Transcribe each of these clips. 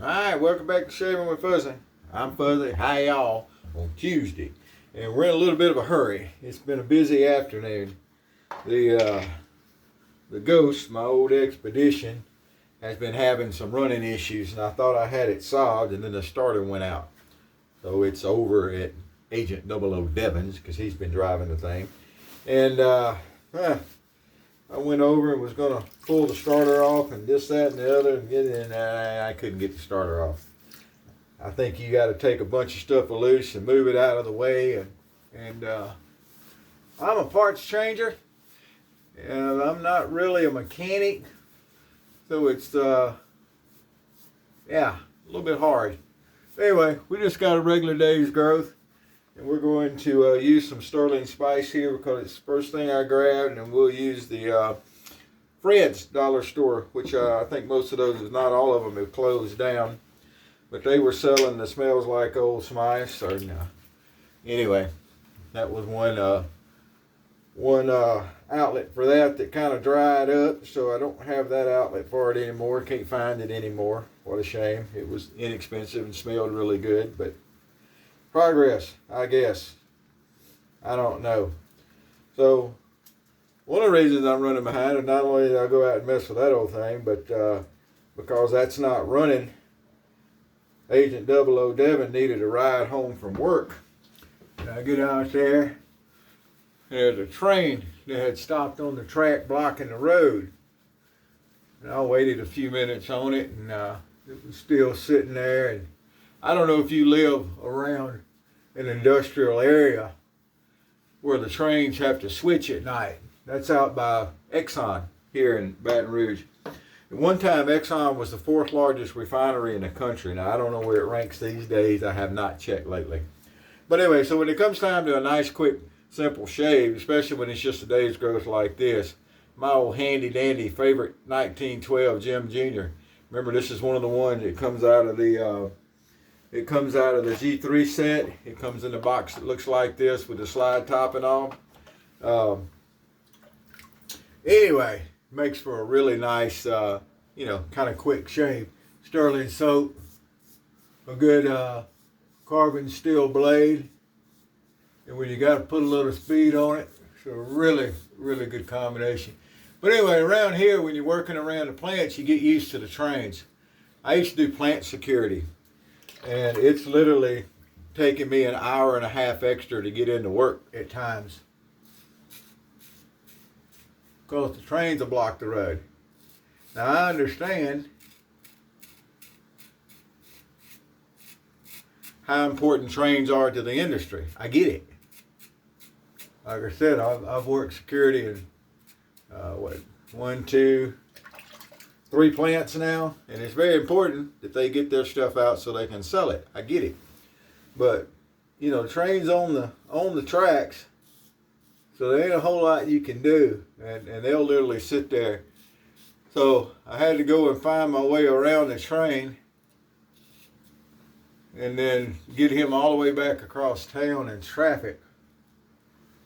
Alright, welcome back to Shaving with Fuzzy. I'm Fuzzy. Hi y'all on Tuesday. And we're in a little bit of a hurry. It's been a busy afternoon. The Ghost, my old expedition, has been having some running issues, and I thought I had it solved, and then the starter went out. So it's over at Agent 00 Devon's, because he's been driving the thing. And I went over and was going to pull the starter off and this, that, and the other, and get it, and I couldn't get the starter off. I think you got to take a bunch of stuff loose and move it out of the way. And I'm a parts changer, and I'm not really a mechanic, so it's a little bit hard. Anyway, we just got a regular day's growth, and we're going to use some Stirling spice here because it's the first thing I grabbed, and we'll use the Fred's dollar store, which I think most of those, if not all of them, have closed down. But they were selling the Smells Like Old Spice. Anyway, that was one outlet for that kind of dried up, so I don't have that outlet for it anymore. Can't find it anymore. What a shame. It was inexpensive and smelled really good, but progress, I guess. I don't know. So one of the reasons I'm running behind is not only did I go out and mess with that old thing, but because that's not running, Agent 00 Devon needed a ride home from work. And I get out there, and there's a train that had stopped on the track blocking the road. And I waited a few minutes on it, and it was still sitting there. And I don't know if you live around an industrial area where the trains have to switch at night. That's out by Exxon here in Baton Rouge. At one time, Exxon was the 4th largest refinery in the country. Now, I don't know where it ranks these days. I have not checked lately. But anyway, so when it comes time to a nice, quick, simple shave, especially when it's just a day's growth like this, my old handy-dandy favorite 1912 Jim Jr. Remember, this is one of the ones that comes out of the G3 set. It comes in a box that looks like this with the slide top and all. Anyway, makes for a really nice, kind of quick shave. Stirling soap, a good carbon steel blade, and when you got to put a little speed on it, it's a really, really good combination. But anyway, around here, when you're working around the plants, you get used to the trains. I used to do plant security, and it's literally taking me an hour and a half extra to get into work at times, because the trains will block the road. Now, I understand how important trains are to the industry. I get it. Like I said, I've worked security in, 1, 2, 3 plants now, and it's very important that they get their stuff out so they can sell it. I get it. But, trains on the tracks, so there ain't a whole lot you can do, and they'll literally sit there. So I had to go and find my way around the train and then get him all the way back across town in traffic.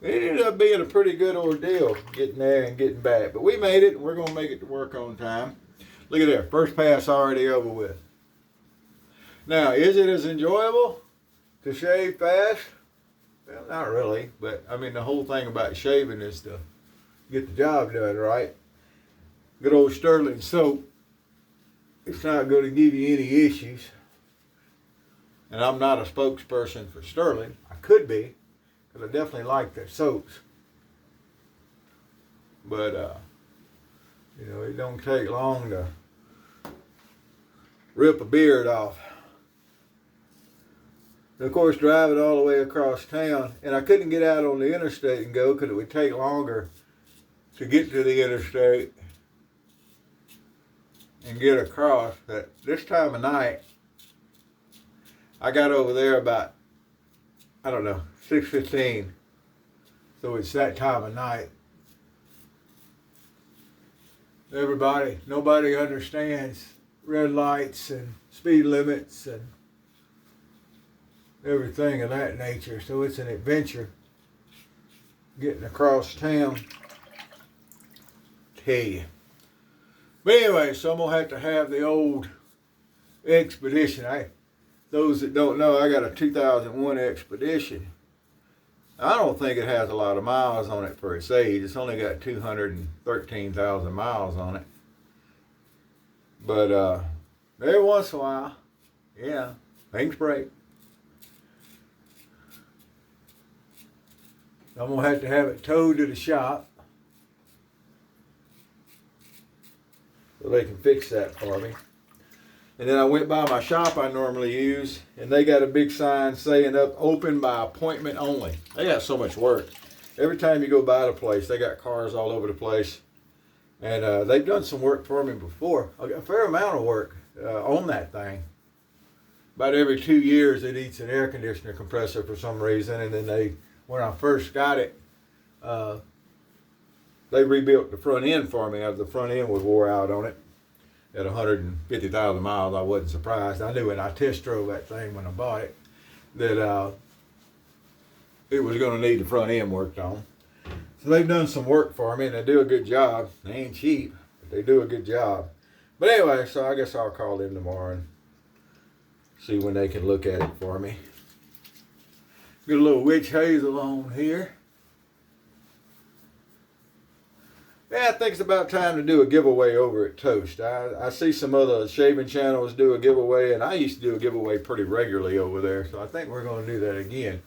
It ended up being a pretty good ordeal getting there and getting back. But we made it, and we're going to make it to work on time. Look at there, first pass already over with. Now, is it as enjoyable to shave fast? Well, not really, but I mean, the whole thing about shaving is to get the job done, right? Good old Stirling soap, it's not going to give you any issues. And I'm not a spokesperson for Stirling. I could be, because I definitely like their soaps. But, it don't take long to rip a beard off. And of course, drive it all the way across town. And I couldn't get out on the interstate and go because it would take longer to get to the interstate and get across. But this time of night, I got over there about, 6:15. So it's that time of night. Nobody understands red lights and speed limits and everything of that nature. So it's an adventure getting across town. Tell you. But anyway, so I'm going to have the old Expedition. Those that don't know, I got a 2001 Expedition. I don't think it has a lot of miles on it for its age. It's only got 213,000 miles on it. But every once in a while, yeah, things break. I'm going to have it towed to the shop so they can fix that for me. And then I went by my shop I normally use, and they got a big sign saying up open by appointment only. They got so much work. Every time you go by the place, they got cars all over the place. And they've done some work for me before, a fair amount of work on that thing. About every 2 years it eats an air conditioner compressor for some reason, and then when I first got it, they rebuilt the front end for me. The front end was wore out on it. At 150,000 miles, I wasn't surprised. I knew when I test drove that thing when I bought it that it was going to need the front end worked on. So they've done some work for me, and they do a good job. They ain't cheap, but they do a good job. But anyway, so I guess I'll call them tomorrow and see when they can look at it for me. Got a little witch hazel on here. Yeah, I think it's about time to do a giveaway over at Toast. I see some other shaving channels do a giveaway, and I used to do a giveaway pretty regularly over there. So I think we're going to do that again.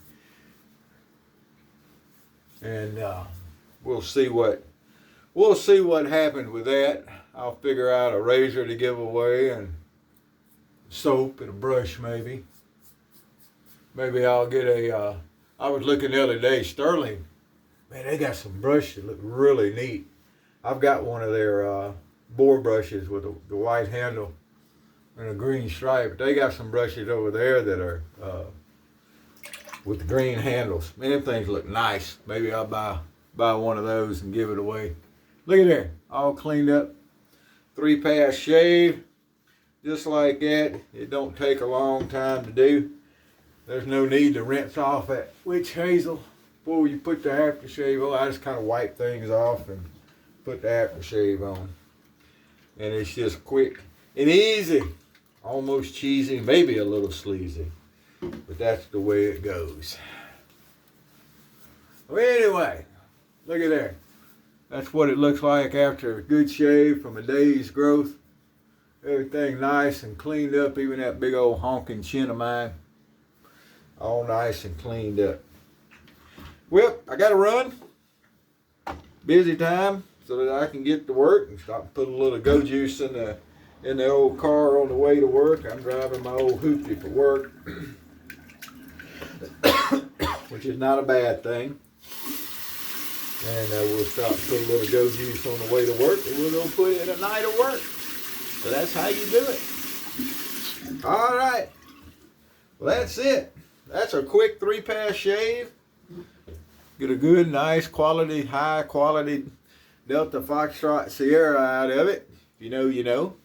And we'll see what happened with that. I'll figure out a razor to give away and soap and a brush maybe. Maybe I'll get I was looking the other day, Stirling. Man, they got some brushes that look really neat. I've got one of their boar brushes with the white handle and a green stripe. But they got some brushes over there that are with the green handles. Man, them things look nice. Maybe I'll buy one of those and give it away. Look at there, all cleaned up. 3-pass shave, just like that. It don't take a long time to do. There's no need to rinse off that witch hazel before you put the aftershave on. I just kind of wipe things off and put the aftershave on. And it's just quick and easy. Almost cheesy, maybe a little sleazy. But that's the way it goes. Well, anyway, look at there. That's what it looks like after a good shave from a day's growth. Everything nice and cleaned up, even that big old honking chin of mine. All nice and cleaned up. Well, I got to run. Busy time so that I can get to work and stop and put a little go juice in the old car on the way to work. I'm driving my old hoopty for work, which is not a bad thing. And we'll stop and put a little go juice on the way to work, and we're going to put it at night at work. So that's how you do it. All right. Well, that's it. That's a quick 3-pass shave. Get a good, nice quality, high quality Delta Foxtrot Sierra out of it. If you know, you know.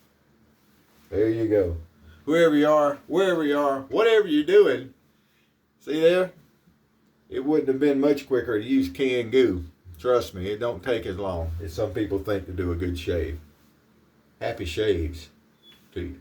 There you go. Whoever you are, wherever you are, whatever you're doing. See there? It wouldn't have been much quicker to use canned goo. Trust me, it don't take as long as some people think to do a good shave. Happy shaves to you.